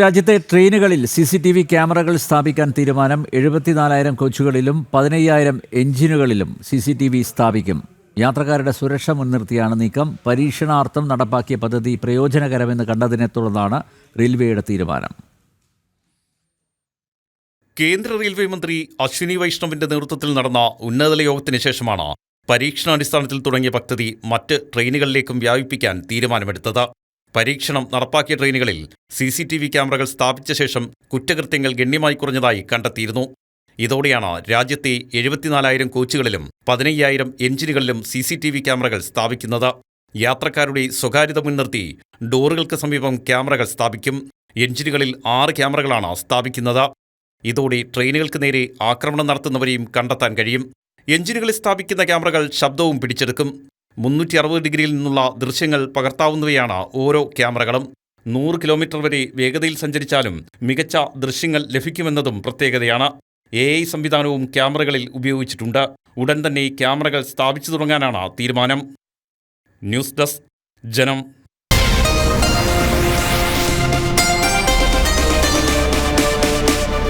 രാജ്യത്തെ ട്രെയിനുകളിൽ CCTV ക്യാമറകൾ സ്ഥാപിക്കാൻ തീരുമാനം. 74,000 കോച്ചുകളിലും 15,000 എഞ്ചിനുകളിലും CCTV സ്ഥാപിക്കും. യാത്രക്കാരുടെ സുരക്ഷ മുൻനിർത്തിയാണ് നീക്കം. പരീക്ഷണാർത്ഥം നടപ്പാക്കിയ പദ്ധതി പ്രയോജനകരമെന്ന് കണ്ടതിനെ തുടർന്നാണ് റെയിൽവേയുടെ തീരുമാനം. കേന്ദ്ര റെയിൽവേ മന്ത്രി അശ്വിനി വൈഷ്ണവിന്റെ നേതൃത്വത്തിൽ നടന്ന ഉന്നതതല യോഗത്തിന് ശേഷമാണ് പരീക്ഷണാടിസ്ഥാനത്തിൽ തുടങ്ങിയ പദ്ധതി മറ്റ് ട്രെയിനുകളിലേക്കും വ്യാപിപ്പിക്കാൻ തീരുമാനമെടുത്തത്. പരീക്ഷണം നടപ്പാക്കിയ ട്രെയിനുകളിൽ CCTV ക്യാമറകൾ സ്ഥാപിച്ച ശേഷം കുറ്റകൃത്യങ്ങൾ ഗണ്യമായി കുറഞ്ഞതായി കണ്ടെത്തിയിരുന്നു. ഇതോടെയാണ് രാജ്യത്തെ 74,000 കോച്ചുകളിലും 15,000 എഞ്ചിനുകളിലും CCTV ക്യാമറകൾ സ്ഥാപിക്കുന്നത്. യാത്രക്കാരുടെ സ്വകാര്യത മുൻനിർത്തി ഡോറുകൾക്ക് സമീപം ക്യാമറകൾ സ്ഥാപിക്കും. എഞ്ചിനുകളിൽ 6 ക്യാമറകളാണ് സ്ഥാപിക്കുന്നത്. ഇതോടെ ട്രെയിനുകൾക്ക് നേരെ ആക്രമണം നടത്തുന്നവരെയും കണ്ടെത്താൻ കഴിയും. എഞ്ചിനുകളിൽ സ്ഥാപിക്കുന്ന ക്യാമറകൾ ശബ്ദവും പിടിച്ചെടുക്കും. 360 ഡിഗ്രിയിൽ നിന്നുള്ള ദൃശ്യങ്ങൾ പകർത്താവുന്നവയാണ് ഓരോ ക്യാമറകളും. 100 കിലോമീറ്റർ വരെ വേഗതയിൽ സഞ്ചരിച്ചാലും മികച്ച ദൃശ്യങ്ങൾ ലഭിക്കുമെന്നതും പ്രത്യേകതയാണ്. AI സംവിധാനവും ക്യാമറകളിൽ ഉപയോഗിച്ചിട്ടുണ്ട്. ഉടൻ തന്നെ ക്യാമറകൾ സ്ഥാപിച്ചു തുടങ്ങാനാണ് തീരുമാനം. ന്യൂസ് ഡെസ്ക്, ജനം.